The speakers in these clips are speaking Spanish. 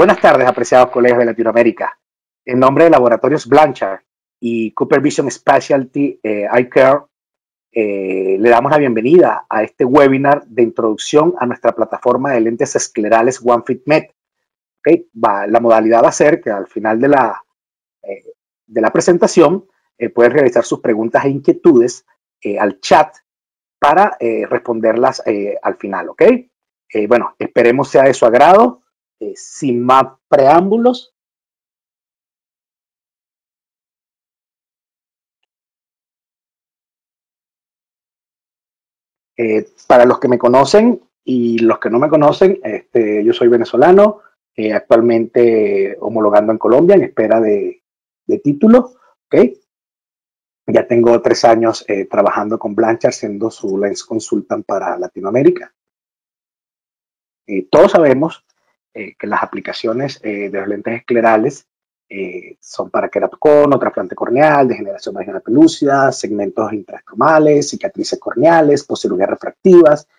Buenas tardes, apreciados colegas de Latinoamérica. En nombre de Laboratorios Blanchard y Cooper Vision Specialty Eye Care, le damos la bienvenida a este webinar de introducción a nuestra plataforma de lentes esclerales OneFitMed. ¿Okay? La modalidad va a ser que al final de la presentación pueden realizar sus preguntas e inquietudes al chat para responderlas al final. ¿Ok? Bueno, esperemos sea de su agrado. Sin más preámbulos, para los que me conocen y los que no me conocen, yo soy venezolano, actualmente homologando en Colombia en espera de título. ¿Okay? Ya tengo 3 años trabajando con Blanchard, siendo su lens consultant para Latinoamérica. Todos sabemos que las aplicaciones de los lentes esclerales son para queratocono, trasplante corneal, degeneración marginal pelúcida, segmentos intraestromales, cicatrices corneales, poscirugías refractivas,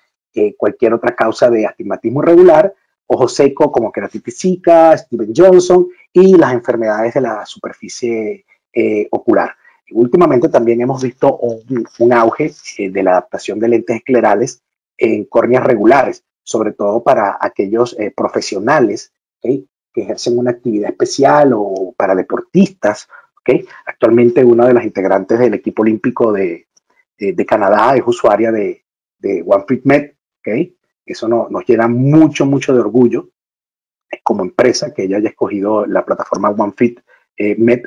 cualquier otra causa de astigmatismo irregular, ojo seco como queratitis zika, Steven Johnson y las enfermedades de la superficie ocular. Últimamente también hemos visto un auge de la adaptación de lentes esclerales en córneas regulares, sobre todo para aquellos profesionales, ¿okay?, que ejercen una actividad especial o para deportistas. ¿Okay? Actualmente una de las integrantes del equipo olímpico de Canadá es usuaria de OneFitMed. ¿Okay? Eso nos llena mucho, mucho de orgullo como empresa que ella haya escogido la plataforma OneFitMed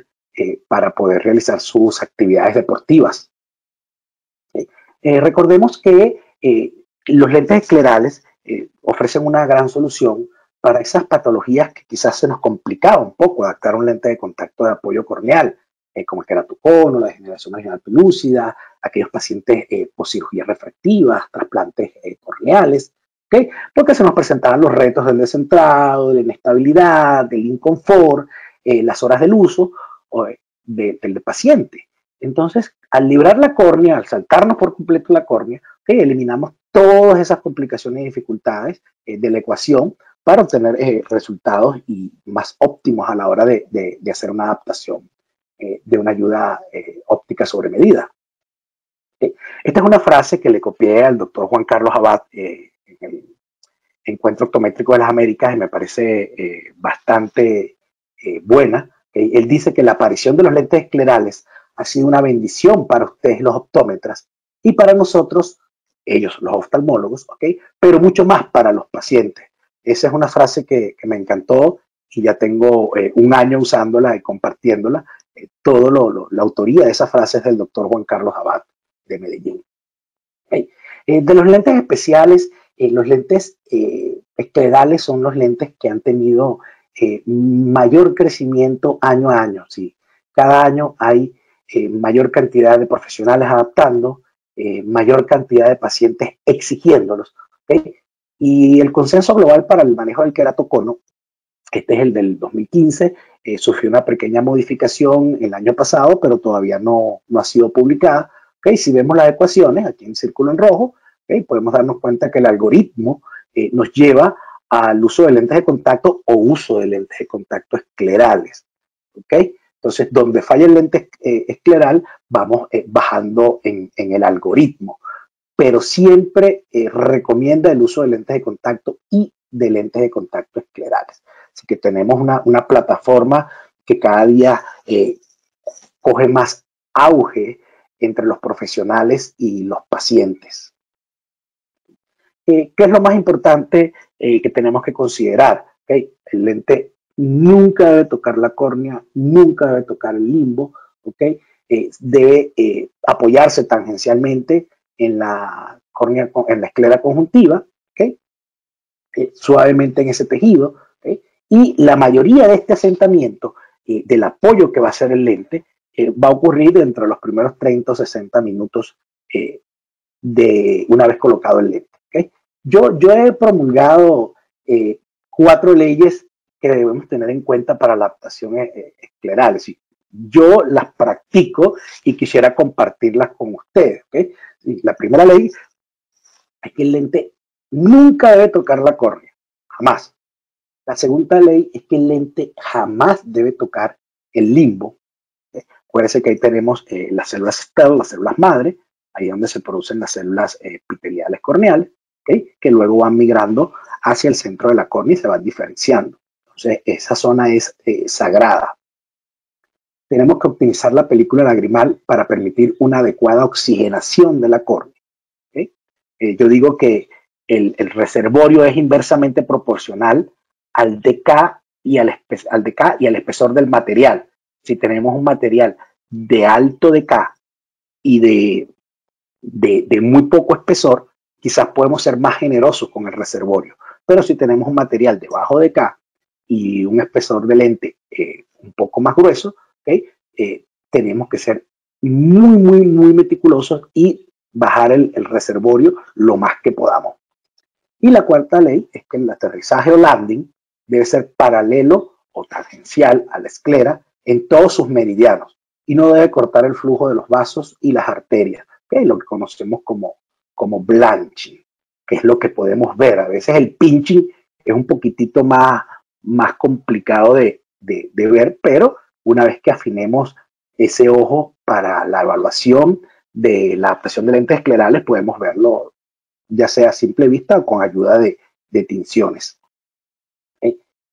para poder realizar sus actividades deportivas. ¿Okay? Recordemos que los lentes esclerales ofrecen una gran solución para esas patologías que quizás se nos complicaba un poco adaptar un lente de contacto de apoyo corneal, como el queratocono, la degeneración marginal pelúcida, aquellos pacientes por cirugías refractivas, trasplantes corneales, ¿okay? Porque se nos presentaban los retos del descentrado, de la inestabilidad, del inconfort, las horas del uso del paciente. Entonces, al librar la córnea, al saltarnos por completo la córnea, ¿okay?, eliminamos todas esas complicaciones y dificultades de la ecuación para obtener resultados y más óptimos a la hora de hacer una adaptación de una ayuda óptica sobre medida. Esta es una frase que le copié al doctor Juan Carlos Abad en el Encuentro Optométrico de las Américas y me parece bastante buena. Él dice que la aparición de los lentes esclerales ha sido una bendición para ustedes los optómetras y para nosotros, ellos los oftalmólogos, ¿okay?, pero mucho más para los pacientes. Esa es una frase que me encantó y ya tengo 1 año usándola y compartiéndola. La autoría de esa frase es del doctor Juan Carlos Abad de Medellín. ¿Okay? De los lentes especiales, los lentes esclerales son los lentes que han tenido mayor crecimiento año a año. ¿Sí? Cada año hay mayor cantidad de profesionales adaptando, mayor cantidad de pacientes exigiéndolos. ¿Okay? Y el consenso global para el manejo del queratocono, este es el del 2015, sufrió una pequeña modificación el año pasado, pero todavía no ha sido publicada. ¿Okay? Si vemos las ecuaciones, aquí en círculo en rojo, ¿okay?, podemos darnos cuenta que el algoritmo nos lleva al uso de lentes de contacto o uso de lentes de contacto esclerales. ¿Okay? Entonces, donde falla el lente escleral, vamos bajando en el algoritmo, pero siempre recomienda el uso de lentes de contacto y de lentes de contacto esclerales. Así que tenemos una plataforma que cada día coge más auge entre los profesionales y los pacientes. ¿Qué es lo más importante que tenemos que considerar? ¿Okay? El lente nunca debe tocar la córnea, nunca debe tocar el limbo, ¿okay? Debe apoyarse tangencialmente en la córnea, en la esclera conjuntiva, ¿okay?, suavemente en ese tejido, ¿okay?, y la mayoría de este asentamiento del apoyo que va a hacer el lente va a ocurrir dentro de los primeros 30 o 60 minutos de una vez colocado el lente. ¿Okay? Yo he promulgado 4 leyes que debemos tener en cuenta para la adaptación escleral. Es decir, yo las practico y quisiera compartirlas con ustedes. ¿Okay? La primera ley es que el lente nunca debe tocar la córnea, jamás. La segunda ley es que el lente jamás debe tocar el limbo. Acuérdense que ahí tenemos las células STEL, las células madre, ahí es donde se producen las células epiteliales corneales, ¿okay? Que luego van migrando hacia el centro de la córnea y se van diferenciando. Entonces, esa zona es sagrada. Tenemos que optimizar la película lagrimal para permitir una adecuada oxigenación de la córnea. ¿Okay? Yo digo que el reservorio es inversamente proporcional al DK y al espesor del material. Si tenemos un material de alto DK y de muy poco espesor, quizás podemos ser más generosos con el reservorio. Pero si tenemos un material de bajo DK y un espesor de lente un poco más grueso, ¿okay? Tenemos que ser muy meticulosos y bajar el reservorio lo más que podamos. Y la cuarta ley es que el aterrizaje o landing debe ser paralelo o tangencial a la esclera en todos sus meridianos y no debe cortar el flujo de los vasos y las arterias, ¿okay? Lo que conocemos como blanching, que es lo que podemos ver. A veces el pinching es un poquitito más complicado de ver, pero una vez que afinemos ese ojo para la evaluación de la adaptación de lentes esclerales, podemos verlo ya sea a simple vista o con ayuda de tinciones.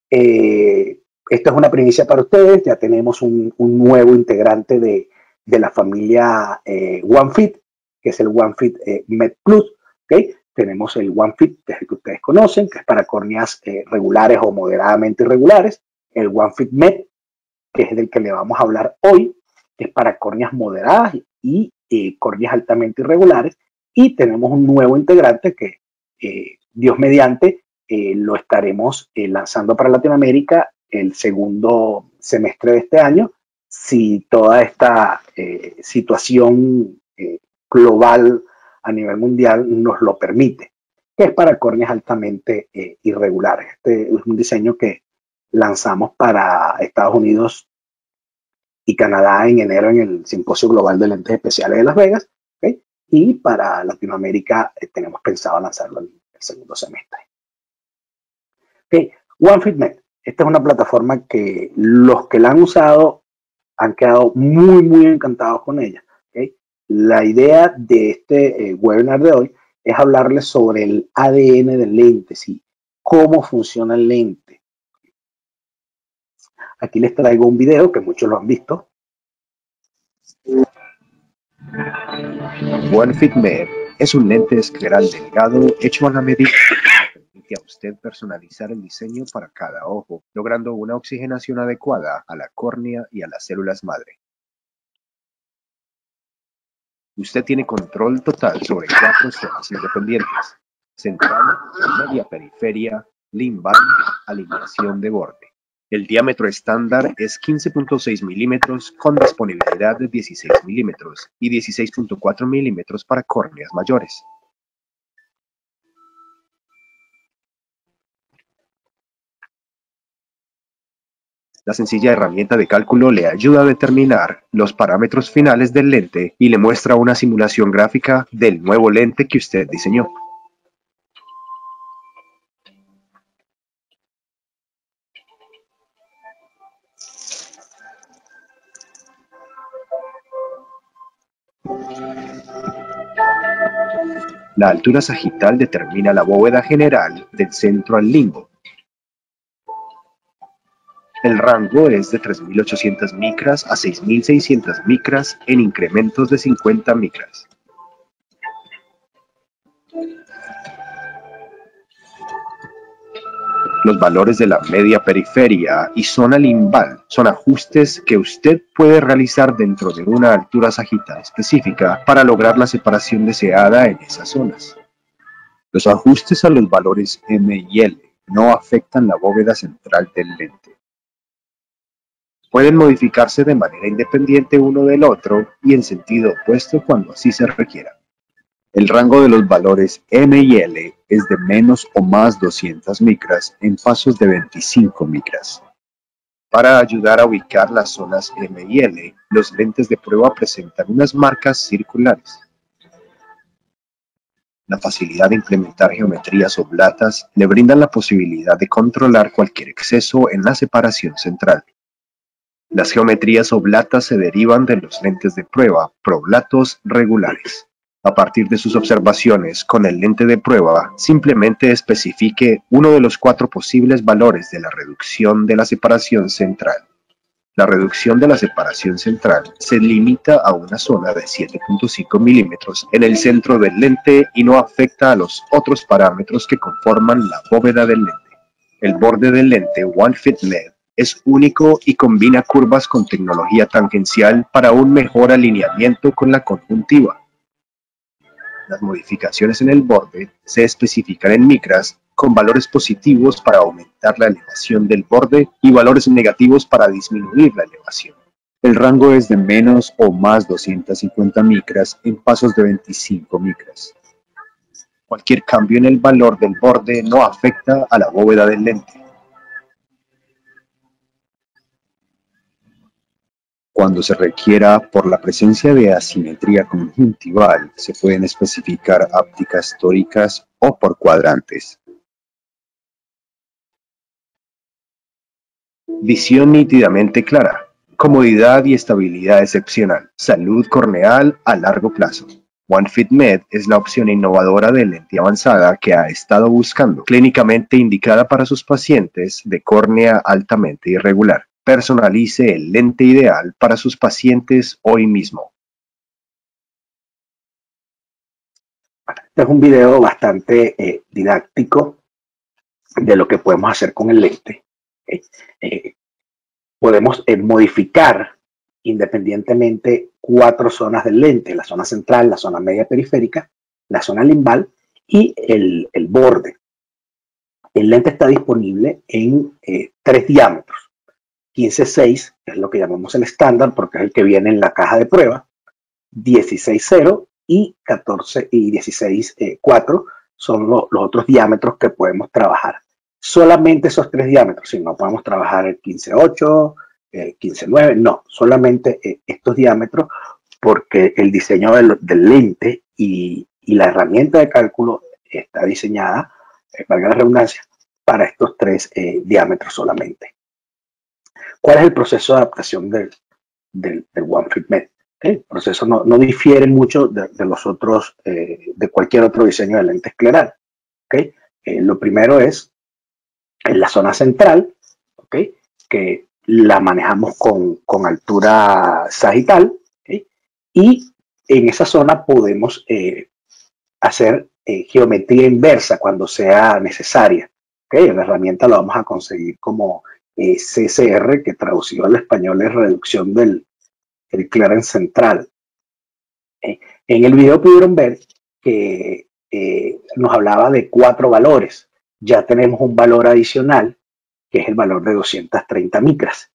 Esto es una primicia para ustedes, ya tenemos un nuevo integrante de la familia OneFit, que es el OneFit Med Plus, ¿okay? Tenemos el OneFit, que es el que ustedes conocen, que es para córneas regulares o moderadamente irregulares, el OneFit Med, que es del que le vamos a hablar hoy, que es para córneas moderadas y córneas altamente irregulares, y tenemos un nuevo integrante que, Dios mediante, lo estaremos lanzando para Latinoamérica el segundo semestre de este año, si toda esta situación global a nivel mundial nos lo permite, que es para córneas altamente irregulares. Este es un diseño que lanzamos para Estados Unidos y Canadá en enero en el Simposio Global de Lentes Especiales de Las Vegas, ¿okay? Y para Latinoamérica tenemos pensado lanzarlo en el segundo semestre. Okay. OneFitMed, esta es una plataforma que los que la han usado han quedado muy encantados con ella. ¿Okay? La idea de este webinar de hoy es hablarles sobre el ADN del lente, ¿sí? Cómo funciona el lente. Aquí les traigo un video que muchos lo han visto. OneFitMed es un lente escleral delgado hecho a la medida que permite a usted personalizar el diseño para cada ojo, logrando una oxigenación adecuada a la córnea y a las células madre. Usted tiene control total sobre 4 zonas independientes: central, media periferia, limbal, alineación de borde. El diámetro estándar es 15.6 milímetros con disponibilidad de 16 milímetros y 16.4 milímetros para córneas mayores. La sencilla herramienta de cálculo le ayuda a determinar los parámetros finales del lente y le muestra una simulación gráfica del nuevo lente que usted diseñó. La altura sagital determina la bóveda general del centro al limbo. El rango es de 3.800 micras a 6.600 micras en incrementos de 50 micras. Los valores de la media periferia y zona limbal son ajustes que usted puede realizar dentro de una altura sagital específica para lograr la separación deseada en esas zonas. Los ajustes a los valores M y L no afectan la bóveda central del lente. Pueden modificarse de manera independiente uno del otro y en sentido opuesto cuando así se requiera. El rango de los valores M y L es de menos o más 200 micras en pasos de 25 micras. Para ayudar a ubicar las zonas M y L, los lentes de prueba presentan unas marcas circulares. La facilidad de implementar geometrías oblatas le brindan la posibilidad de controlar cualquier exceso en la separación central. Las geometrías oblatas se derivan de los lentes de prueba problatos regulares. A partir de sus observaciones con el lente de prueba, simplemente especifique uno de los 4 posibles valores de la reducción de la separación central. La reducción de la separación central se limita a una zona de 7.5 milímetros en el centro del lente y no afecta a los otros parámetros que conforman la bóveda del lente. El borde del lente OneFit-Med es único y combina curvas con tecnología tangencial para un mejor alineamiento con la conjuntiva. Las modificaciones en el borde se especifican en micras con valores positivos para aumentar la elevación del borde y valores negativos para disminuir la elevación. El rango es de menos o más 250 micras en pasos de 25 micras. Cualquier cambio en el valor del borde no afecta a la bóveda del lente. Cuando se requiera por la presencia de asimetría conjuntival, se pueden especificar ópticas tóricas o por cuadrantes. Visión nítidamente clara, comodidad y estabilidad excepcional, salud corneal a largo plazo. OneFit-Med es la opción innovadora de lente avanzada que ha estado buscando, clínicamente indicada para sus pacientes de córnea altamente irregular. Personalice el lente ideal para sus pacientes hoy mismo. Este es un video bastante didáctico de lo que podemos hacer con el lente. Podemos modificar independientemente 4 zonas del lente: la zona central, la zona media periférica, la zona limbal y el borde. El lente está disponible en 3 diámetros: 15.6, que es lo que llamamos el estándar porque es el que viene en la caja de prueba, 16.0 y 14 y 16.4 son los otros diámetros que podemos trabajar. Solamente esos 3 diámetros, si no podemos trabajar el 15.8, 15.9, no, solamente estos diámetros, porque el diseño del lente y la herramienta de cálculo está diseñada, valga la redundancia, para estos 3 diámetros solamente. ¿Cuál es el proceso de adaptación del OneFit-Med? El proceso no difiere mucho de los otros, de cualquier otro diseño de lente escleral. Lo primero es en la zona central, que la manejamos con altura sagital, y en esa zona podemos hacer geometría inversa cuando sea necesaria. En la herramienta lo vamos a conseguir como CCR, que traducido al español es reducción del clearance central. En el video pudieron ver que nos hablaba de 4 valores. Ya tenemos un valor adicional, que es el valor de 230 micras.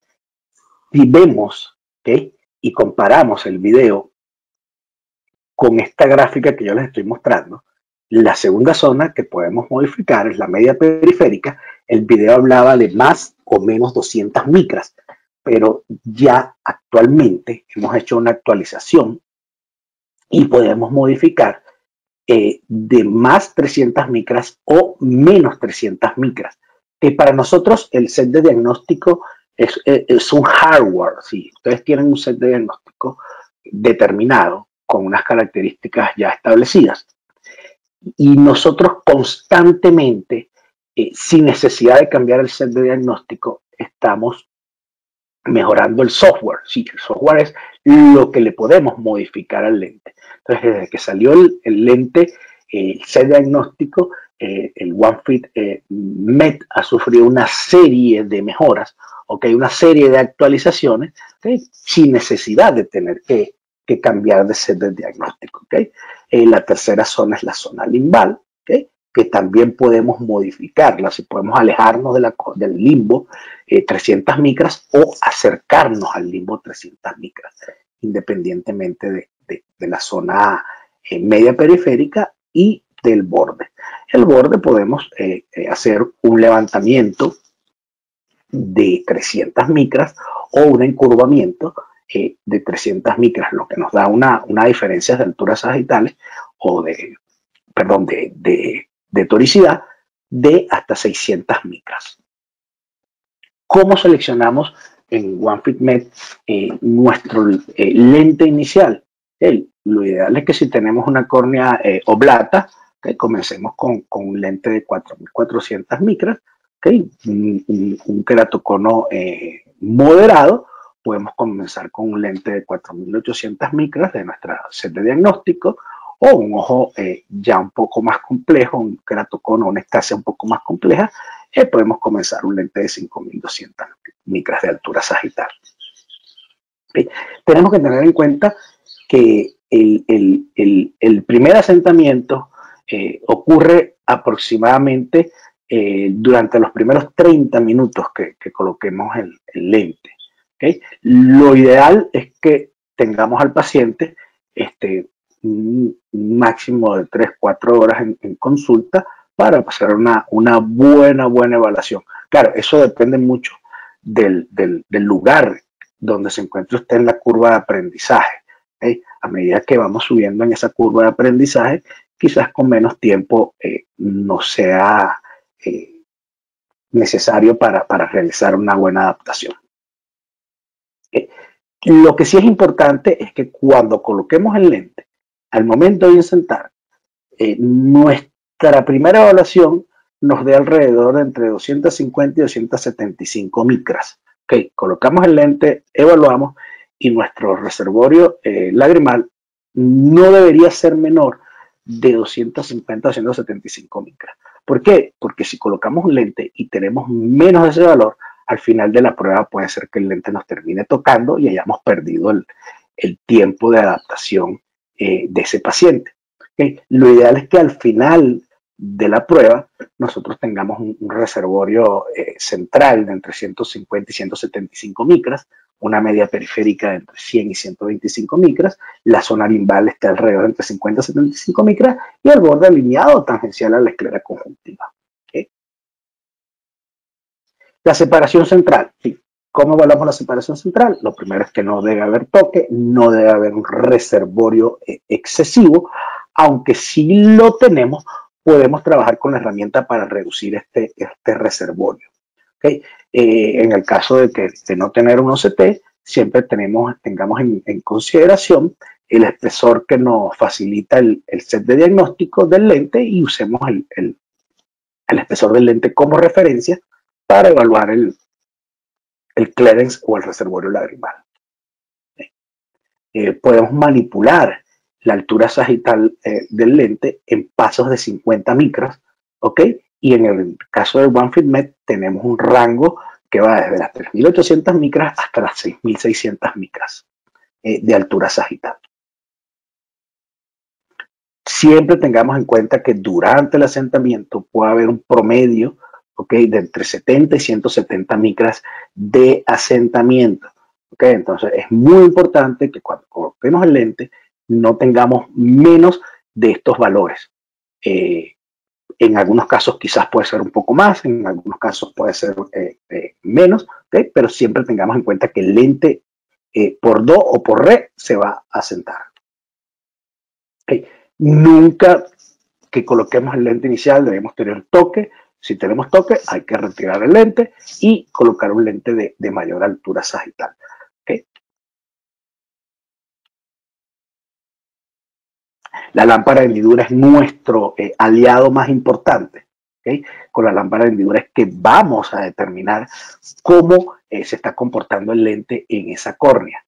Si vemos y comparamos el video con esta gráfica que yo les estoy mostrando, la segunda zona que podemos modificar es la media periférica. El video hablaba de más o menos 200 micras, pero ya actualmente hemos hecho una actualización y podemos modificar de más 300 micras o menos 300 micras. Que para nosotros el set de diagnóstico es un hardware. ¿Sí? Ustedes tienen un set de diagnóstico determinado con unas características ya establecidas. Y nosotros constantemente, sin necesidad de cambiar el set de diagnóstico, estamos mejorando el software. Sí, el software es lo que le podemos modificar al lente. Entonces, desde que salió el lente, el set de diagnóstico, el OneFit-Med ha sufrido una serie de mejoras, una serie de actualizaciones, sin necesidad de tener que cambiar de set de diagnóstico. La tercera zona es la zona limbal, que también podemos modificarla, si podemos alejarnos del limbo 300 micras o acercarnos al limbo 300 micras, independientemente de la zona media periférica y del borde. El borde podemos hacer un levantamiento de 300 micras o un encurvamiento de 300 micras, lo que nos da una diferencia de alturas sagitales o de de toricidad de hasta 600 micras. ¿Cómo seleccionamos en OneFitMed nuestro lente inicial? Lo ideal es que si tenemos una córnea oblata, comencemos con un lente de 4400 micras, un queratocono moderado. Podemos comenzar con un lente de 4800 micras de nuestra set de diagnóstico, o un ojo ya un poco más complejo, un queratocono, una ectasia un poco más compleja, podemos comenzar un lente de 5200 micras de altura sagital. Tenemos que tener en cuenta que el primer asentamiento ocurre aproximadamente durante los primeros 30 minutos que coloquemos el lente. Lo ideal es que tengamos al paciente un máximo de 3-4 horas en consulta para hacer una buena evaluación. Claro, eso depende mucho del lugar donde se encuentre usted en la curva de aprendizaje. A medida que vamos subiendo en esa curva de aprendizaje, quizás con menos tiempo no sea necesario para realizar una buena adaptación. Lo que sí es importante es que cuando coloquemos el lente, al momento de insertar, nuestra primera evaluación nos dé alrededor de entre 250 y 275 micras. Colocamos el lente, evaluamos, y nuestro reservorio lagrimal no debería ser menor de 250 a 275 micras. ¿Por qué? Porque si colocamos un lente y tenemos menos de ese valor, al final de la prueba puede ser que el lente nos termine tocando y hayamos perdido el tiempo de adaptación de ese paciente. Lo ideal es que al final de la prueba nosotros tengamos un reservorio central de entre 150 y 175 micras, una media periférica de entre 100 y 125 micras, la zona limbal está alrededor de entre 50 y 75 micras y el borde alineado tangencial a la esclera conjuntiva. La separación central. ¿Cómo evaluamos la separación central? Lo primero es que no debe haber toque, no debe haber un reservorio excesivo, aunque si lo tenemos, podemos trabajar con la herramienta para reducir este reservorio. En el caso de no tener un OCT, siempre tengamos en consideración el espesor que nos facilita el set de diagnóstico del lente y usemos el espesor del lente como referencia para evaluar el clearance o el reservorio lagrimal. Podemos manipular la altura sagital del lente en pasos de 50 micras, y en el caso del OneFitMed tenemos un rango que va desde las 3.800 micras hasta las 6.600 micras de altura sagital. Siempre tengamos en cuenta que durante el asentamiento puede haber un promedio de entre 70 y 170 micras de asentamiento. Entonces es muy importante que cuando coloquemos el lente no tengamos menos de estos valores. En algunos casos quizás puede ser un poco más, en algunos casos puede ser menos, pero siempre tengamos en cuenta que el lente por do o por re se va a asentar. Nunca que coloquemos el lente inicial debemos tener toque. Si tenemos toque, hay que retirar el lente y colocar un lente de mayor altura sagital. La lámpara de hendidura es nuestro aliado más importante. Con la lámpara de hendidura es que vamos a determinar cómo se está comportando el lente en esa córnea.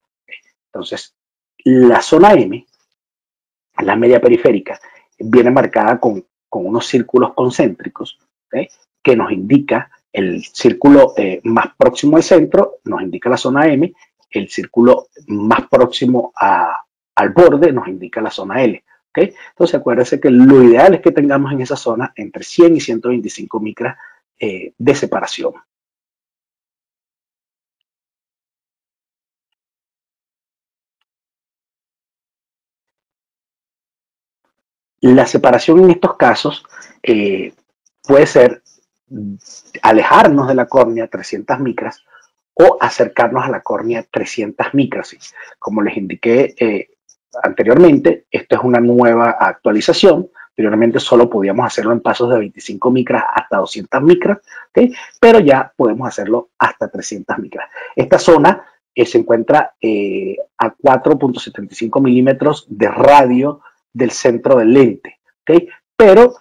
Entonces, la zona M, la media periférica, viene marcada con unos círculos concéntricos, que nos indica el círculo más próximo al centro, nos indica la zona M, el círculo más próximo al borde nos indica la zona L. Entonces acuérdense que lo ideal es que tengamos en esa zona entre 100 y 125 micras de separación. La separación en estos casos puede ser alejarnos de la córnea 300 micras o acercarnos a la córnea 300 micras. Como les indiqué anteriormente, esto es una nueva actualización Anteriormente solo podíamos hacerlo en pasos de 25 micras hasta 200 micras, ¿okay? Pero ya podemos hacerlo hasta 300 micras. Esta zona se encuentra a 4.75 milímetros de radio del centro del lente, ¿okay? Pero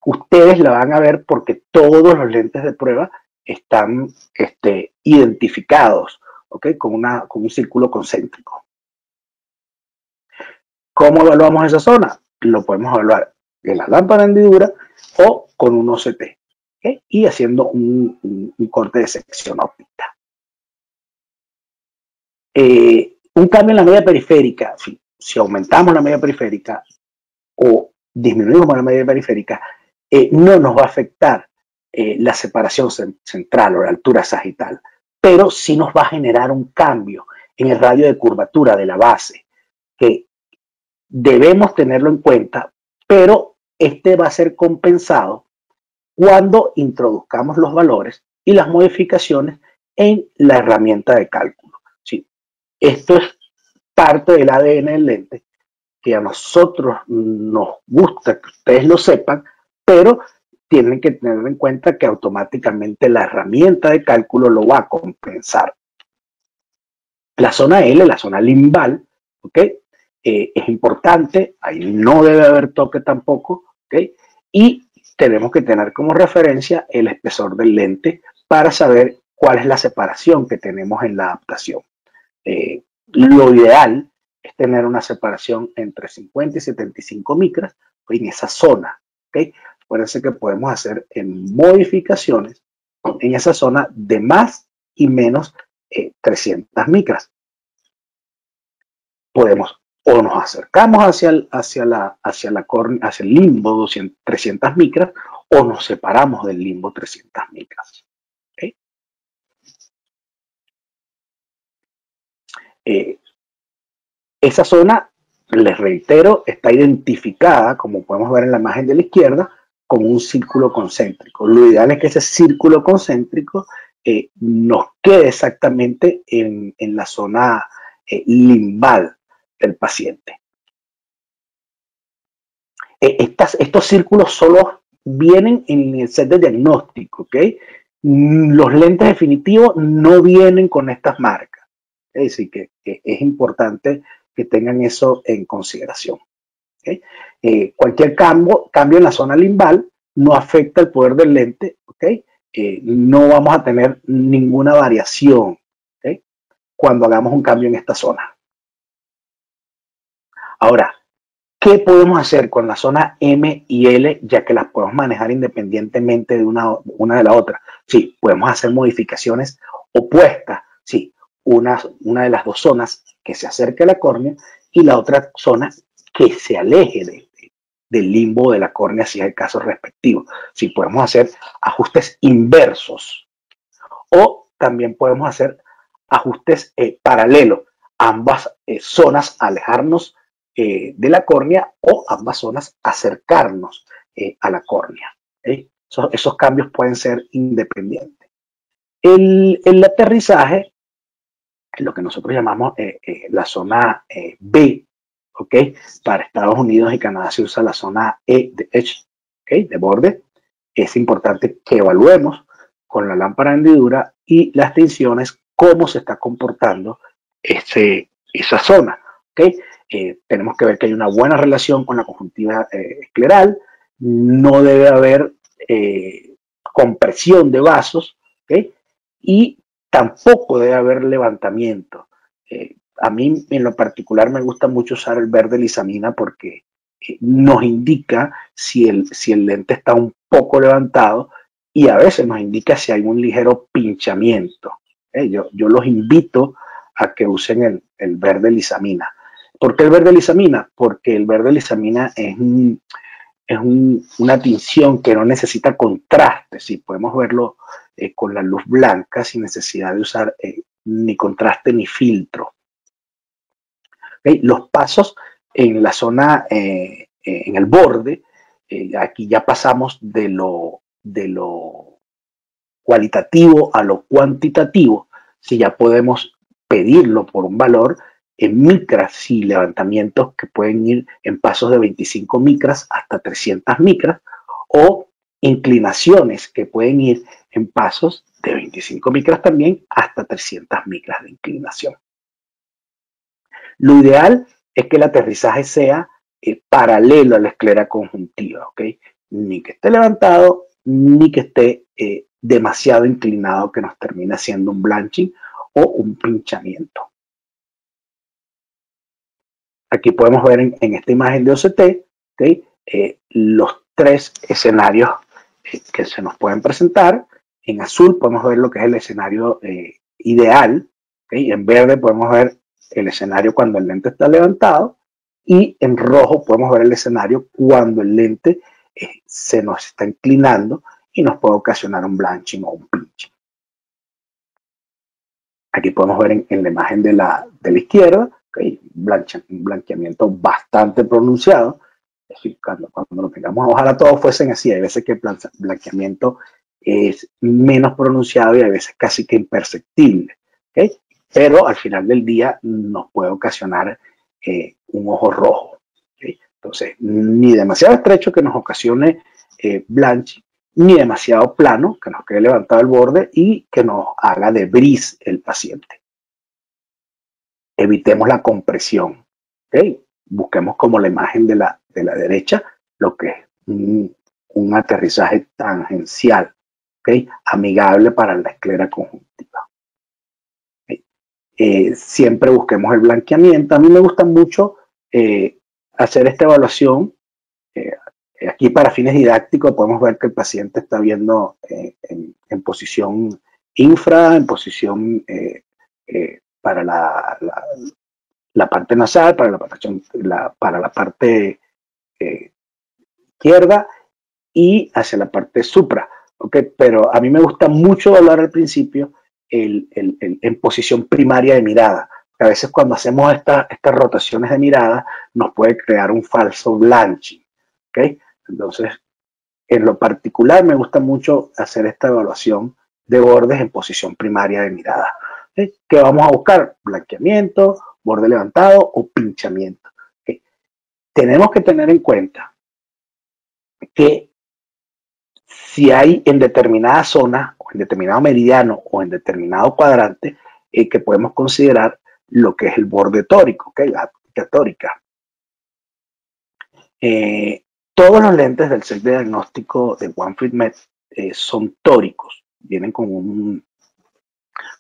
ustedes la van a ver porque todos los lentes de prueba están identificados, ¿okay? Con un círculo concéntrico. ¿Cómo evaluamos esa zona? Lo podemos evaluar en la lámpara de hendidura o con un OCT, ¿okay? Y haciendo un corte de sección óptica. Un cambio en la media periférica, si aumentamos la media periférica o disminuimos la media periférica, no nos va a afectar la separación central o la altura sagital, pero sí nos va a generar un cambio en el radio de curvatura de la base, que debemos tenerlo en cuenta, pero este va a ser compensado cuando introduzcamos los valores y las modificaciones en la herramienta de cálculo. ¿Sí? Esto es parte del ADN del lente, que a nosotros nos gusta que ustedes lo sepan, pero tienen que tener en cuenta que automáticamente la herramienta de cálculo lo va a compensar. La zona L, la zona limbal, ¿ok? Es importante, ahí no debe haber toque tampoco, ¿ok? Y tenemos que tener como referencia el espesor del lente para saber cuál es la separación que tenemos en la adaptación. Lo ideal es tener una separación entre 50 y 75 micras en esa zona, ¿ok? Acuérdense que podemos hacer modificaciones en esa zona de más y menos 300 micras. Podemos o nos acercamos hacia el limbo 300 micras o nos separamos del limbo 300 micras. ¿Okay? Esa zona, les reitero, está identificada, como podemos ver en la imagen de la izquierda, como un círculo concéntrico. Lo ideal es que ese círculo concéntrico nos quede exactamente en la zona limbal del paciente. Estos círculos solo vienen en el set de diagnóstico, ¿ok? Los lentes definitivos no vienen con estas marcas. Es decir, que es importante que tengan eso en consideración. ¿Okay? Cualquier cambio en la zona limbal no afecta el poder del lente, ¿okay? No vamos a tener ninguna variación, ¿okay? Cuando hagamos un cambio en esta zona. Ahora, ¿qué podemos hacer con la zona M y L, ya que las podemos manejar independientemente de una de la otra? Sí, podemos hacer modificaciones opuestas. Sí, una de las dos zonas que se acerque a la córnea y la otra zona que se aleje del limbo de la córnea, si es el caso respectivo. Sí, podemos hacer ajustes inversos o también podemos hacer ajustes paralelos. Ambas zonas alejarnos de la córnea o ambas zonas acercarnos a la córnea. Esos cambios pueden ser independientes. El aterrizaje, lo que nosotros llamamos la zona B, ¿ok? Para Estados Unidos y Canadá se usa la zona E de edge, ¿ok? De borde. Es importante que evaluemos con la lámpara de hendidura y las tensiones cómo se está comportando esa zona, ¿ok? Tenemos que ver que hay una buena relación con la conjuntiva escleral, no debe haber compresión de vasos, ¿ok? Y tampoco debe haber levantamiento. A mí en lo particular me gusta mucho usar el verde lisamina porque nos indica si el lente está un poco levantado y a veces nos indica si hay un ligero pinchamiento. Yo los invito a que usen el verde lisamina. ¿Por qué el verde lisamina? Porque el verde lisamina es una tinción que no necesita contraste. Sí, podemos verlo con la luz blanca sin necesidad de usar ni contraste ni filtro. ¿Okay? Los pasos en la zona, en el borde, aquí ya pasamos de lo cualitativo a lo cuantitativo. Si ya podemos pedirlo por un valor, micras y levantamientos que pueden ir en pasos de 25 micras hasta 300 micras, o inclinaciones que pueden ir en pasos de 25 micras también hasta 300 micras de inclinación. Lo ideal es que el aterrizaje sea paralelo a la esclera conjuntiva, ¿ok? Ni que esté levantado, ni que esté demasiado inclinado que nos termine haciendo un blanching o un pinchamiento. Aquí podemos ver en esta imagen de OCT, ¿okay? Los tres escenarios que se nos pueden presentar. En azul podemos ver lo que es el escenario ideal, ¿okay? En verde podemos ver el escenario cuando el lente está levantado, y en rojo podemos ver el escenario cuando el lente se nos está inclinando y nos puede ocasionar un blanching o un pinching. Aquí podemos ver en la imagen de la izquierda, ¿okay? Un blanqueamiento bastante pronunciado. Es decir, cuando lo tengamos, ojalá todos fuesen así. Hay veces que el blanqueamiento es menos pronunciado y hay veces casi que imperceptible, ¿okay? Pero al final del día nos puede ocasionar un ojo rojo, ¿okay? Entonces, ni demasiado estrecho que nos ocasione blanching, ni demasiado plano que nos quede levantado el borde y que nos haga de bris el paciente. Evitemos la compresión, ¿okay? Busquemos como la imagen de la derecha lo que es un aterrizaje tangencial, ¿okay? Amigable para la esclera conjuntiva. Siempre busquemos el blanqueamiento. A mí me gusta mucho hacer esta evaluación. Aquí para fines didácticos podemos ver que el paciente está viendo en posición infra, en posición para la parte nasal, para la parte izquierda y hacia la parte supra. ¿Okay? Pero a mí me gusta mucho hablar al principio en posición primaria de mirada. A veces cuando hacemos estas rotaciones de mirada nos puede crear un falso blanching. ¿Okay? Entonces, en lo particular me gusta mucho hacer esta evaluación de bordes en posición primaria de mirada. ¿Okay? ¿Qué vamos a buscar? Blanqueamiento, borde levantado o pinchamiento. ¿Okay? Tenemos que tener en cuenta que si hay en determinada zona, o en determinado meridiano, o en determinado cuadrante, que podemos considerar lo que es el borde tórico, ¿okay? La óptica tórica. Todos los lentes del set de diagnóstico de One Fit Med son tóricos, vienen con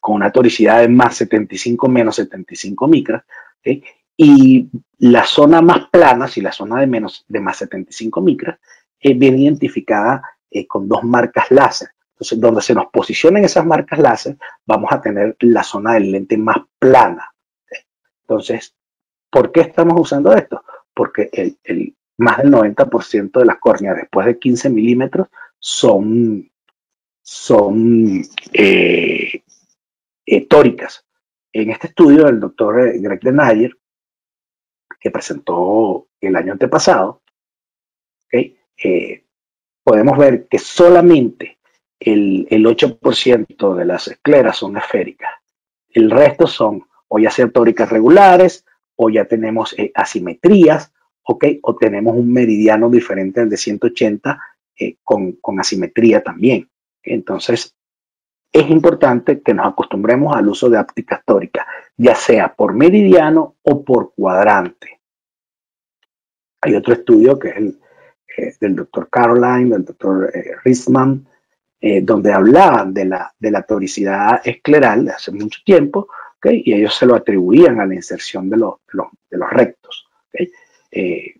una toricidad de más 75 menos 75 micras, ¿okay? Y la zona más plana, si la zona de más 75 micras, viene identificada con dos marcas láser. Entonces, donde se nos posicionen esas marcas láser, vamos a tener la zona del lente más plana. ¿Okay? Entonces, ¿por qué estamos usando esto? Porque más del 90% de las córneas después de 15 milímetros son tóricas. En este estudio del doctor Greg Denayer, que presentó el año antepasado, ¿okay? Podemos ver que solamente el 8% de las escleras son esféricas. El resto son o ya sean tóricas regulares, o ya tenemos asimetrías, ¿okay? O tenemos un meridiano diferente al de 180 con asimetría también. Entonces, es importante que nos acostumbremos al uso de ópticas tóricas, ya sea por meridiano o por cuadrante. Hay otro estudio que es del doctor Caroline, del doctor Riesman, donde hablaban de la toricidad escleral de hace mucho tiempo, ¿okay? Y ellos se lo atribuían a la inserción de los rectos. ¿Okay?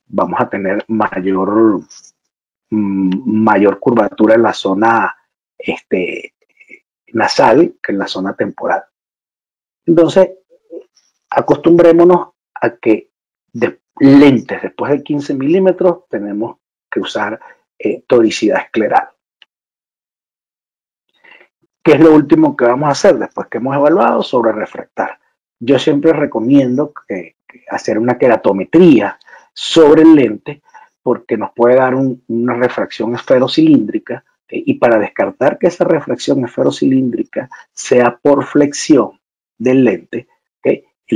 Vamos a tener mayor curvatura en la zona nasal que en la zona temporal. Entonces, acostumbrémonos a que lentes después de 15 milímetros tenemos que usar toricidad escleral. ¿Qué es lo último que vamos a hacer después que hemos evaluado? Sobre refractar. Yo siempre recomiendo que hacer una queratometría sobre el lente, porque nos puede dar una refracción esferocilíndrica, y para descartar que esa refracción esferocilíndrica sea por flexión del lente,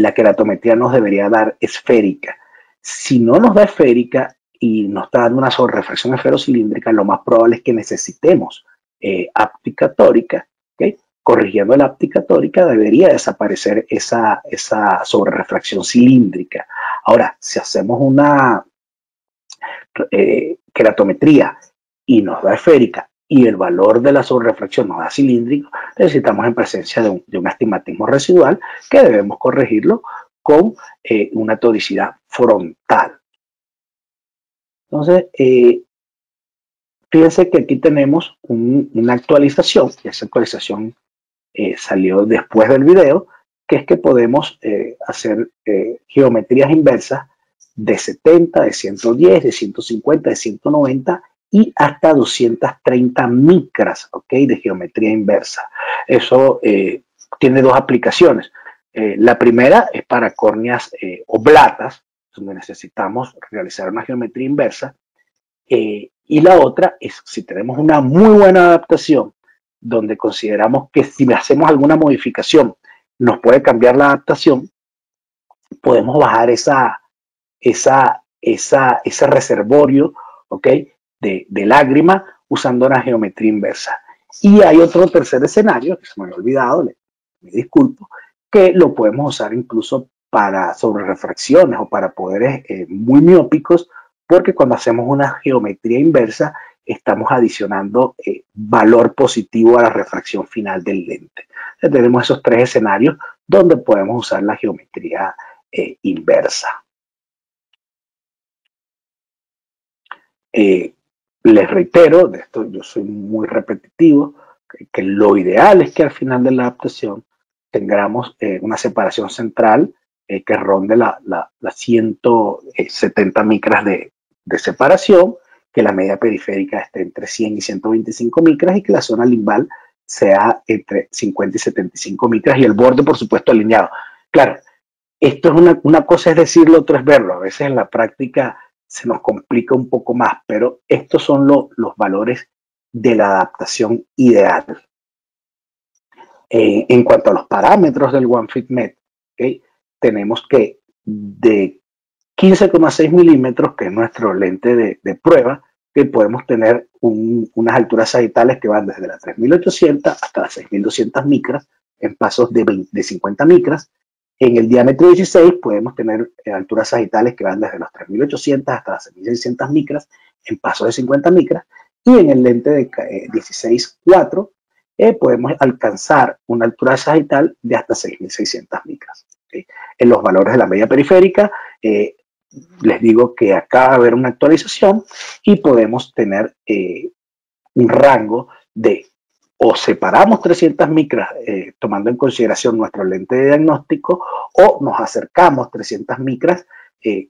la queratometría nos debería dar esférica. Si no nos da esférica y nos está dando una sobrerefracción esferocilíndrica, lo más probable es que necesitemos áptica tórica, ¿okay? Corrigiendo la áptica tórica debería desaparecer esa sobrerefracción cilíndrica. Ahora, si hacemos una queratometría y nos da esférica y el valor de la sobrerefracción nos da cilíndrico, necesitamos en presencia de un astigmatismo residual que debemos corregirlo con una toricidad frontal. Entonces, fíjense que aquí tenemos una actualización, y esa actualización salió después del video, que es que podemos hacer geometrías inversas de 70, de 110, de 150, de 190 y hasta 230 micras, ¿ok? De geometría inversa. Eso tiene dos aplicaciones. La primera es para córneas oblatas, donde necesitamos realizar una geometría inversa. Y la otra es si tenemos una muy buena adaptación, donde consideramos que si hacemos alguna modificación nos puede cambiar la adaptación, podemos bajar ese reservorio, ¿ok? de lágrima usando una geometría inversa. Y hay otro tercer escenario, que se me había olvidado, me disculpo, que lo podemos usar incluso para sobrerefracciones o para poderes muy miópicos, porque cuando hacemos una geometría inversa estamos adicionando valor positivo a la refracción final del lente. Entonces, tenemos esos tres escenarios donde podemos usar la geometría inversa. Les reitero, de esto yo soy muy repetitivo, que lo ideal es que al final de la adaptación tengamos una separación central que ronde las 170 micras de separación, que la media periférica esté entre 100 y 125 micras y que la zona limbal sea entre 50 y 75 micras y el borde, por supuesto, alineado. Claro, esto es una cosa es decirlo, otra es verlo. A veces en la práctica se nos complica un poco más, pero estos son los valores de la adaptación ideal. En cuanto a los parámetros del OneFitMed, ¿okay? Tenemos que de 15,6 milímetros, que es nuestro lente de prueba, que podemos tener unas alturas sagitales que van desde las 3800 hasta las 6200 micras en pasos de 50 micras. En el diámetro 16 podemos tener alturas sagitales que van desde los 3800 hasta las 6600 micras en pasos de 50 micras. Y en el lente de 16-4 podemos alcanzar una altura sagital de hasta 6600 micras. ¿Okay? En los valores de la media periférica, les digo que acaba de haber una actualización y podemos tener un rango de o separamos 300 micras tomando en consideración nuestro lente de diagnóstico o nos acercamos 300 micras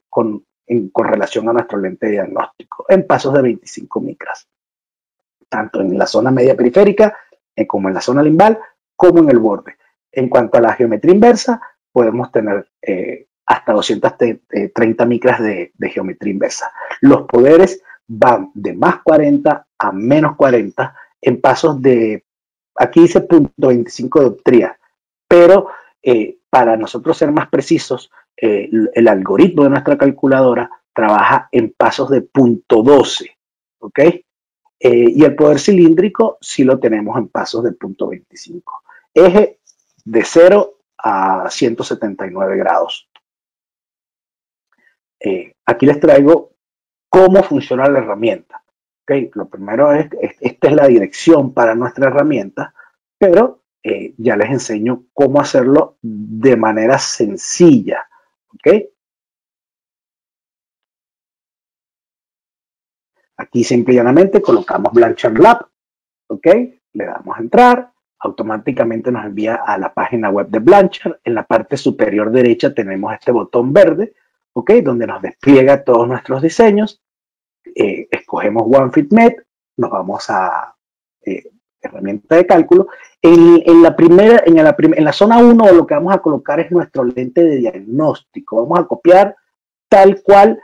con relación a nuestro lente de diagnóstico en pasos de 25 micras, tanto en la zona media periférica como en la zona limbal como en el borde. En cuanto a la geometría inversa, podemos tener hasta 230 micras de geometría inversa. Los poderes van de más 40 a menos 40 en pasos de, aquí dice 0.25 dioptrías, pero para nosotros ser más precisos, el algoritmo de nuestra calculadora trabaja en pasos de 0.12, ¿ok? Y el poder cilíndrico sí lo tenemos en pasos de 0.25. Eje de 0 a 179 grados. Aquí les traigo cómo funciona la herramienta. Okay, lo primero es, esta es la dirección para nuestra herramienta, pero ya les enseño cómo hacerlo de manera sencilla. Okay. Aquí simple y llanamente colocamos Blanchard Lab, okay, le damos a entrar, automáticamente nos envía a la página web de Blanchard. En la parte superior derecha tenemos este botón verde, okay, donde nos despliega todos nuestros diseños. Escogemos OneFitMed, nos vamos a herramienta de cálculo. En la zona 1 lo que vamos a colocar es nuestro lente de diagnóstico. Vamos a copiar tal cual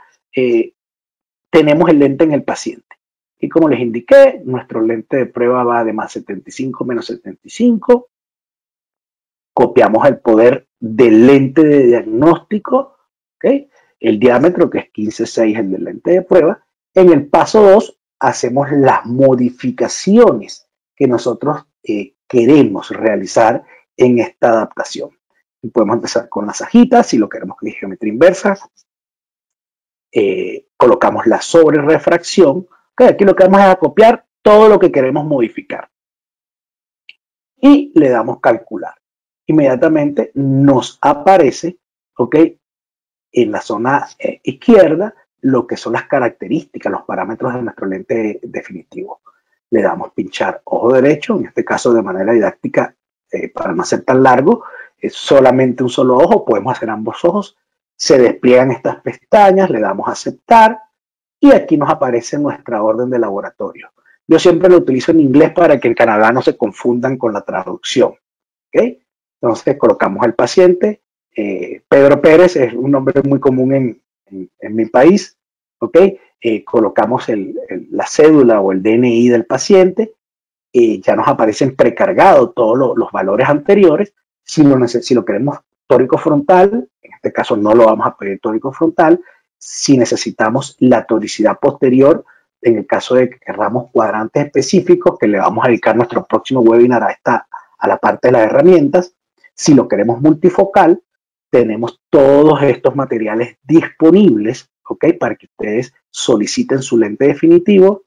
tenemos el lente en el paciente. Y como les indiqué, nuestro lente de prueba va de más 75 menos 75. Copiamos el poder del lente de diagnóstico, ¿okay? El diámetro, que es 15,6, el del lente de prueba. En el paso 2 hacemos las modificaciones que nosotros queremos realizar en esta adaptación. Y podemos empezar con las ajitas, si lo queremos con geometría inversa. Colocamos la sobre refracción. Okay, aquí lo que vamos a copiar todo lo que queremos modificar. Y le damos calcular. Inmediatamente nos aparece, ¿ok?, en la zona izquierda, lo que son las características, los parámetros de nuestro lente definitivo. Le damos pinchar ojo derecho, en este caso de manera didáctica, para no ser tan largo, es solamente un solo ojo, podemos hacer ambos ojos. Se despliegan estas pestañas, le damos a aceptar y aquí nos aparece nuestra orden de laboratorio. Yo siempre lo utilizo en inglés para que en Canadá no se confundan con la traducción. ¿Okay? Entonces colocamos al paciente. Pedro Pérez es un nombre muy común en mi país. ¿Okay? Colocamos la cédula o el DNI del paciente. Ya nos aparecen precargados todos los valores anteriores. Si lo queremos tórico frontal, en este caso no lo vamos a pedir tórico frontal. Si necesitamos la toricidad posterior, en el caso de que queramos cuadrantes específicos, que le vamos a dedicar nuestro próximo webinar a la parte de las herramientas. Si lo queremos multifocal, tenemos todos estos materiales disponibles, ¿ok?, para que ustedes soliciten su lente definitivo.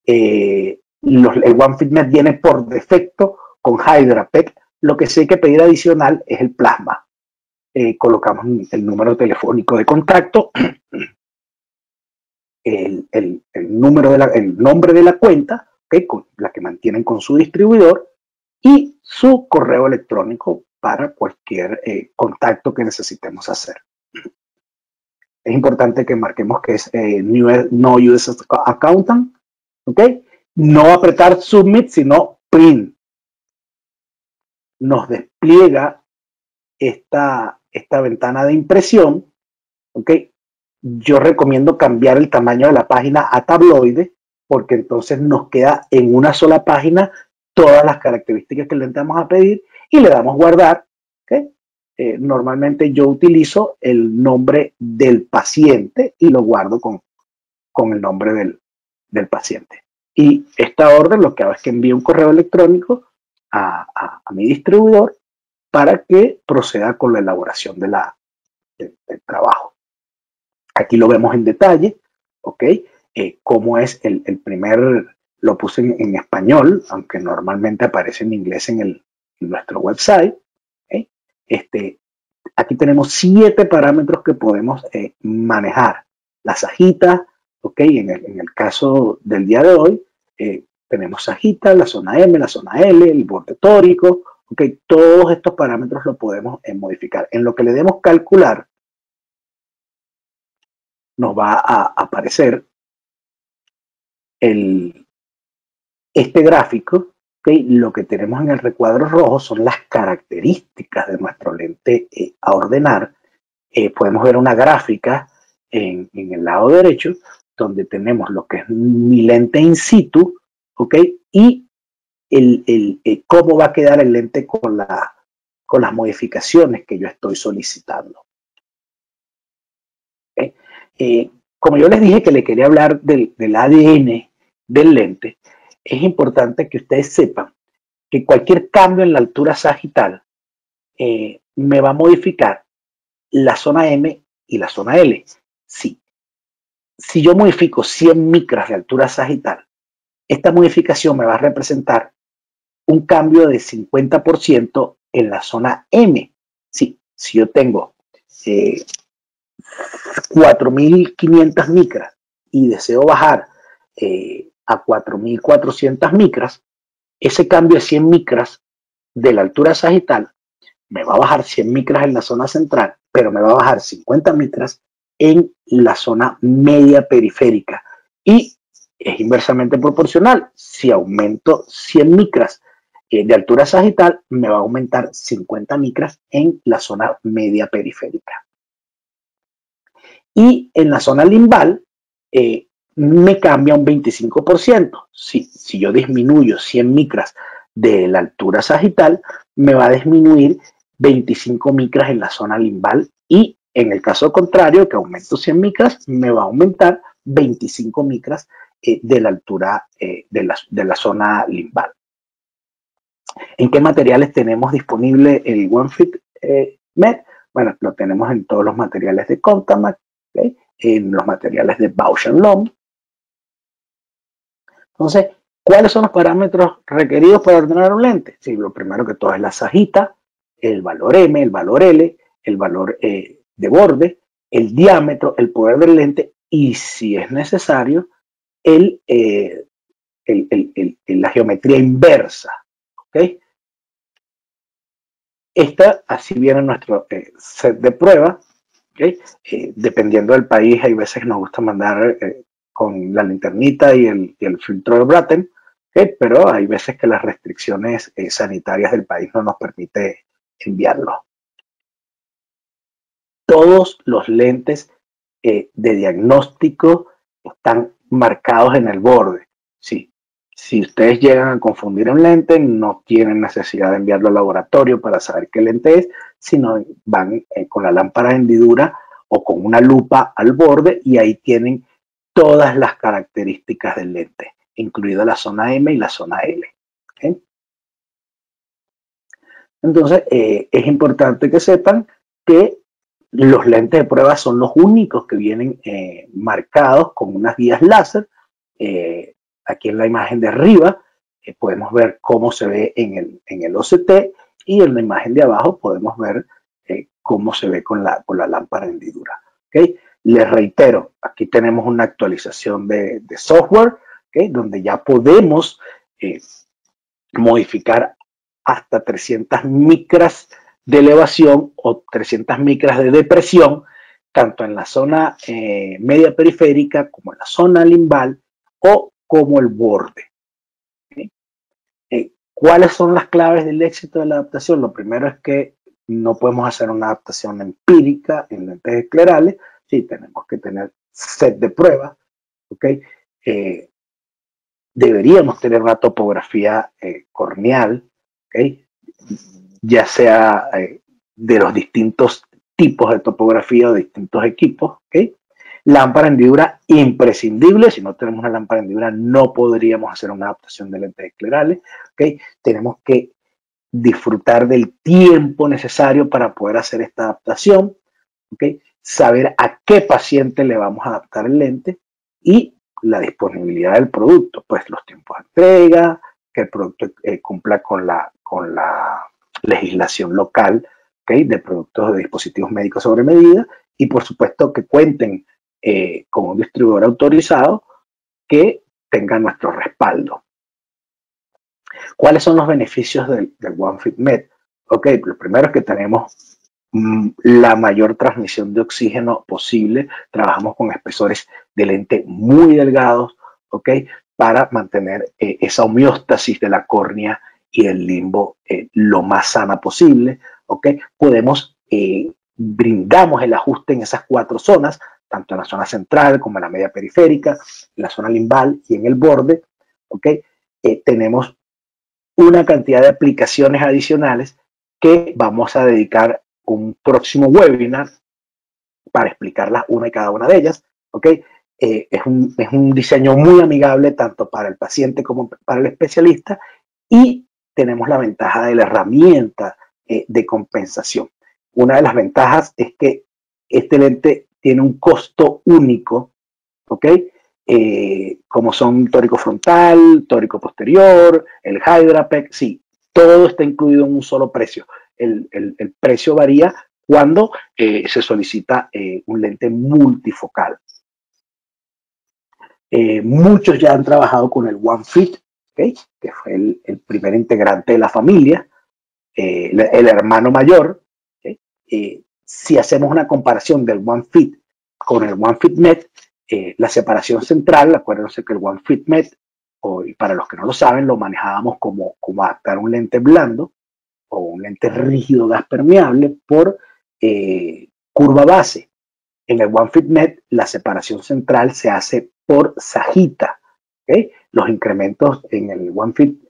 El OneFitMed viene por defecto con HydraPEC. Lo que sí hay que pedir adicional es el plasma. Colocamos el número telefónico de contacto, el nombre de la cuenta, ¿okay?, con la que mantienen con su distribuidor, y su correo electrónico para cualquier contacto que necesitemos hacer. Es importante que marquemos que es no US Accountant, ¿ok? No apretar Submit, sino Print. Nos despliega esta ventana de impresión, ¿ok? Yo recomiendo cambiar el tamaño de la página a tabloide, porque entonces nos queda en una sola página todas las características que le vamos a pedir y le damos guardar. ¿Okay? Normalmente yo utilizo el nombre del paciente y lo guardo con el nombre del paciente. Y esta orden lo que hago es que envíe un correo electrónico a mi distribuidor para que proceda con la elaboración del trabajo. Aquí lo vemos en detalle, ¿ok? Cómo es el primer, lo puse en español, aunque normalmente aparece en inglés en nuestro website. ¿Okay? Aquí tenemos 7 parámetros que podemos manejar. Las ajitas, ¿ok? En el caso del día de hoy, tenemos ajitas, la zona M, la zona L, el borde tórico, ¿ok? Todos estos parámetros los podemos modificar. En lo que le demos calcular, nos va a aparecer este gráfico. ¿Okay? Lo que tenemos en el recuadro rojo son las características de nuestro lente a ordenar. Podemos ver una gráfica en el lado derecho donde tenemos lo que es mi lente in situ, ¿okay? Y cómo va a quedar el lente con las modificaciones que yo estoy solicitando. ¿Okay? Como yo les dije que le quería hablar del ADN del lente, es importante que ustedes sepan que cualquier cambio en la altura sagital me va a modificar la zona M y la zona L. Sí. Si yo modifico 100 micras de altura sagital, esta modificación me va a representar un cambio de 50% en la zona M. Sí, si yo tengo 4.500 micras y deseo bajar a 4.400 micras, ese cambio de 100 micras de la altura sagital me va a bajar 100 micras en la zona central, pero me va a bajar 50 micras en la zona media periférica. Y es inversamente proporcional. Si aumento 100 micras de altura sagital, me va a aumentar 50 micras en la zona media periférica. Y en la zona limbal me cambia un 25%. Si yo disminuyo 100 micras de la altura sagital, me va a disminuir 25 micras en la zona limbal y en el caso contrario, que aumento 100 micras, me va a aumentar 25 micras de la altura de la zona limbal. ¿En qué materiales tenemos disponible el OneFit Med? Bueno, lo tenemos en todos los materiales de Contamac, ¿okay? En los materiales de Bausch & Lomb. Entonces, ¿cuáles son los parámetros requeridos para ordenar un lente? Sí, lo primero que todo es la sajita, el valor M, el valor L, el valor de borde, el diámetro, el poder del lente y, si es necesario, la geometría inversa. ¿Okay? Así viene nuestro set de prueba. ¿Okay? Dependiendo del país, hay veces que nos gusta mandar con la linternita y el filtro de Bratten, ¿okay? Pero hay veces que las restricciones sanitarias del país no nos permite enviarlo. Todos los lentes de diagnóstico están marcados en el borde. Sí. Si ustedes llegan a confundir un lente, no tienen necesidad de enviarlo al laboratorio para saber qué lente es, sino van con la lámpara de hendidura o con una lupa al borde y ahí tienen todas las características del lente, incluida la zona M y la zona L. ¿Okay? Entonces, es importante que sepan que los lentes de prueba son los únicos que vienen marcados con unas guías láser. Aquí en la imagen de arriba podemos ver cómo se ve en el OCT y en la imagen de abajo podemos ver cómo se ve con la lámpara de hendidura. ¿Okay? Les reitero, aquí tenemos una actualización de software, ¿okay? Donde ya podemos modificar hasta 300 micras de elevación o 300 micras de depresión, tanto en la zona media periférica como en la zona limbal o como el borde. ¿Okay? ¿Cuáles son las claves del éxito de la adaptación? Lo primero es que no podemos hacer una adaptación empírica en lentes esclerales, sí, tenemos que tener set de pruebas, ¿okay? Deberíamos tener una topografía corneal, ¿okay? Ya sea de los distintos tipos de topografía o de distintos equipos, ¿okay? Lámpara de hendidura imprescindible. Si no tenemos una lámpara de hendidura no podríamos hacer una adaptación de lentes esclerales, ¿okay? Tenemos que disfrutar del tiempo necesario para poder hacer esta adaptación, ¿okay? Saber a qué paciente le vamos a adaptar el lente y la disponibilidad del producto, pues los tiempos de entrega, que el producto cumpla con la legislación local, ¿okay? De productos de dispositivos médicos sobre medida y por supuesto que cuenten con un distribuidor autorizado que tenga nuestro respaldo. ¿Cuáles son los beneficios del OneFit Med? Ok, lo primero es que tenemos la mayor transmisión de oxígeno posible. Trabajamos con espesores de lente muy delgados, ok, para mantener esa homeostasis de la córnea y el limbo lo más sana posible, ok. Brindamos el ajuste en esas 4 zonas, tanto en la zona central como en la media periférica, en la zona limbal y en el borde, ok. Tenemos una cantidad de aplicaciones adicionales que vamos a dedicar un próximo webinar para explicarlas una y cada una de ellas, ¿ok? Es un diseño muy amigable tanto para el paciente como para el especialista y tenemos la ventaja de la herramienta de compensación. Una de las ventajas es que este lente tiene un costo único, ¿ok? Como son tórico frontal, tórico posterior, el Hydrapec, sí, todo está incluido en un solo precio. El precio varía cuando se solicita un lente multifocal. Muchos ya han trabajado con el OneFit, ¿okay? Que fue el primer integrante de la familia, el hermano mayor. ¿Okay? Si hacemos una comparación del OneFit con el OneFit Med, la separación central, acuérdense que el OneFit Med, y para los que no lo saben, lo manejábamos como adaptar un lente blando o un lente rígido gas permeable por curva base. En el OneFit Med, la separación central se hace por sajita. ¿Okay? Los incrementos en el OneFit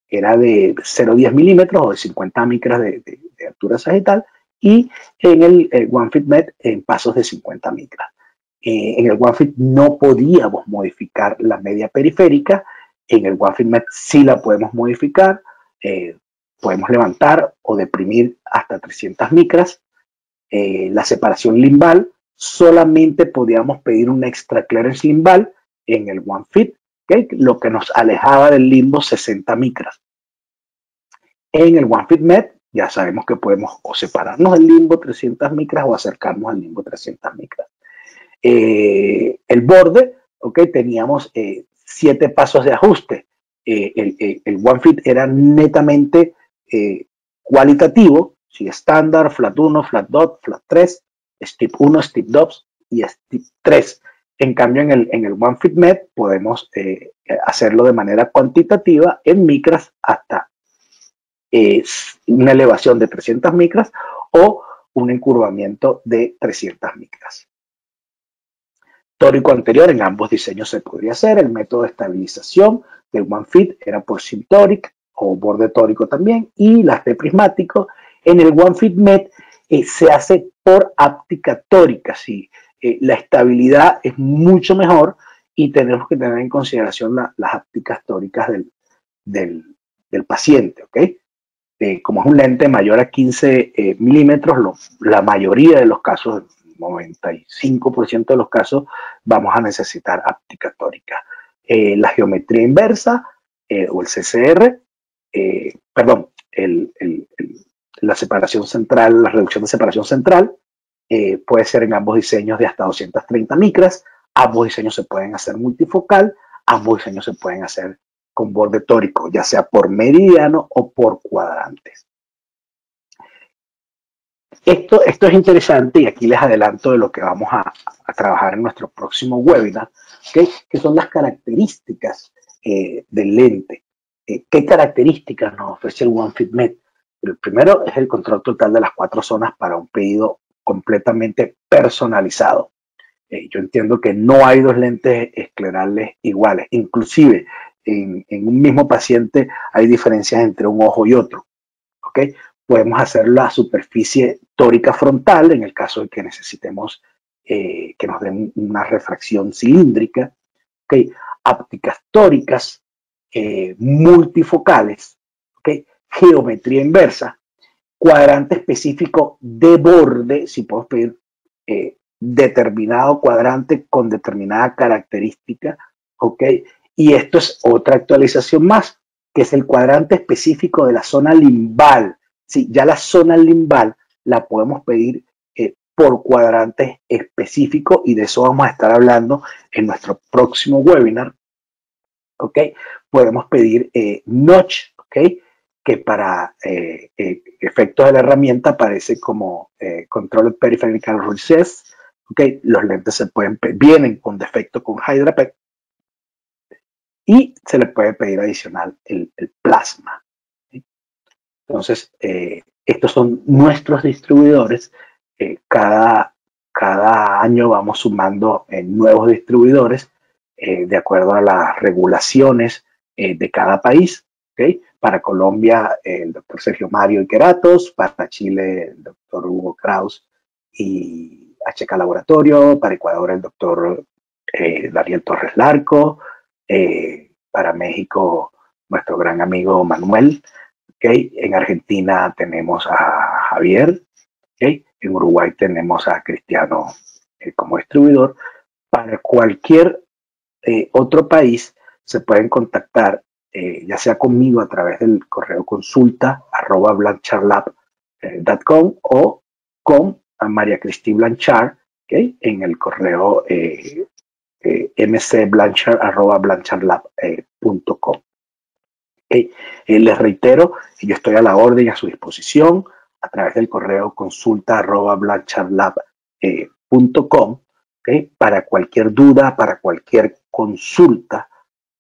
era de 0,10 milímetros o de 50 micras de altura sagital, y en el OneFit-Med en pasos de 50 micras. En el OneFit no podíamos modificar la media periférica, en el OneFit-Med sí la podemos modificar, podemos levantar o deprimir hasta 300 micras. La separación limbal, solamente podíamos pedir un extra clearance limbal en el OneFit, ¿okay? Lo que nos alejaba del limbo 60 micras. En el OneFit-Med ya sabemos que podemos o separarnos del limbo 300 micras o acercarnos al limbo 300 micras. El borde, ¿okay? Teníamos 7 pasos de ajuste. El OneFit era netamente cualitativo, ¿sí? Estándar, flat 1, flat 2, flat 3, step 1, step 2 y step 3. En cambio, en el OneFit-Med podemos hacerlo de manera cuantitativa en micras hasta una elevación de 300 micras o un encurvamiento de 300 micras. Tórico anterior en ambos diseños se podría hacer. El método de estabilización del OneFit era por Simtoric o borde tórico también, y las de prismático. En el OneFit-Med se hace por áptica tórica, ¿sí? La estabilidad es mucho mejor y tenemos que tener en consideración las ápticas tóricas del paciente, ¿ok? Como es un lente mayor a 15 milímetros, la mayoría de los casos, 95% de los casos, vamos a necesitar áptica tórica. La geometría inversa o el CCR, perdón, la separación central, la reducción de separación central, puede ser en ambos diseños de hasta 230 micras. Ambos diseños se pueden hacer multifocal, ambos diseños se pueden hacer con borde tórico, ya sea por meridiano o por cuadrantes. Esto es interesante, y aquí les adelanto de lo que vamos a trabajar en nuestro próximo webinar, ¿okay? Que son las características del lente. ¿Qué características nos ofrece el OneFit-Med? El primero es el control total de las 4 zonas para un pedido completamente personalizado. Yo entiendo que no hay 2 lentes esclerales iguales, inclusive en un mismo paciente hay diferencias entre un ojo y otro, ¿ok? Podemos hacer la superficie tórica frontal en el caso de que necesitemos que nos den una refracción cilíndrica, ¿ok? Ápticas tóricas, multifocales, ¿ok? Geometría inversa, cuadrante específico de borde, si podemos pedir determinado cuadrante con determinada característica, ¿ok? Y esto es otra actualización más, que es el cuadrante específico de la zona limbal. Sí, ya la zona limbal la podemos pedir por cuadrante específico, y de eso vamos a estar hablando en nuestro próximo webinar, ¿ok? Podemos pedir notch, ¿ok? Que para efectos de la herramienta aparece como Controlled Peripheral Recess, ¿ok? Los lentes vienen con defecto con HydraPEC, y se le puede pedir adicional el plasma, ¿sí? Entonces, estos son nuestros distribuidores. Cada año vamos sumando nuevos distribuidores de acuerdo a las regulaciones de cada país, ¿okay? Para Colombia, el doctor Sergio Mario Iqueratos; para Chile, el doctor Hugo Kraus y HK Laboratorio; para Ecuador, el doctor Daniel Torres Larco; para México, nuestro gran amigo Manuel, ¿okay? En Argentina tenemos a Javier, ¿okay? En Uruguay tenemos a Cristiano como distribuidor. Para cualquier otro país se pueden contactar ya sea conmigo a través del correo consulta@blancharlab.com o con María Cristina Blanchard, ¿okay? En el correo mcblanchard@blancharlab.com. ¿Okay? Les reitero, yo estoy a la orden y a su disposición a través del correo consulta@blancharlab.com, ¿okay? Para cualquier duda, para cualquier consulta,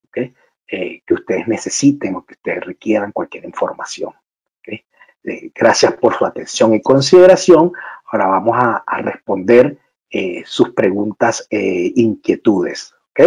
¿okay? Que ustedes necesiten o que ustedes requieran cualquier información, ¿okay? Gracias por su atención y consideración. Ahora vamos a responder sus preguntas, inquietudes, ¿ok?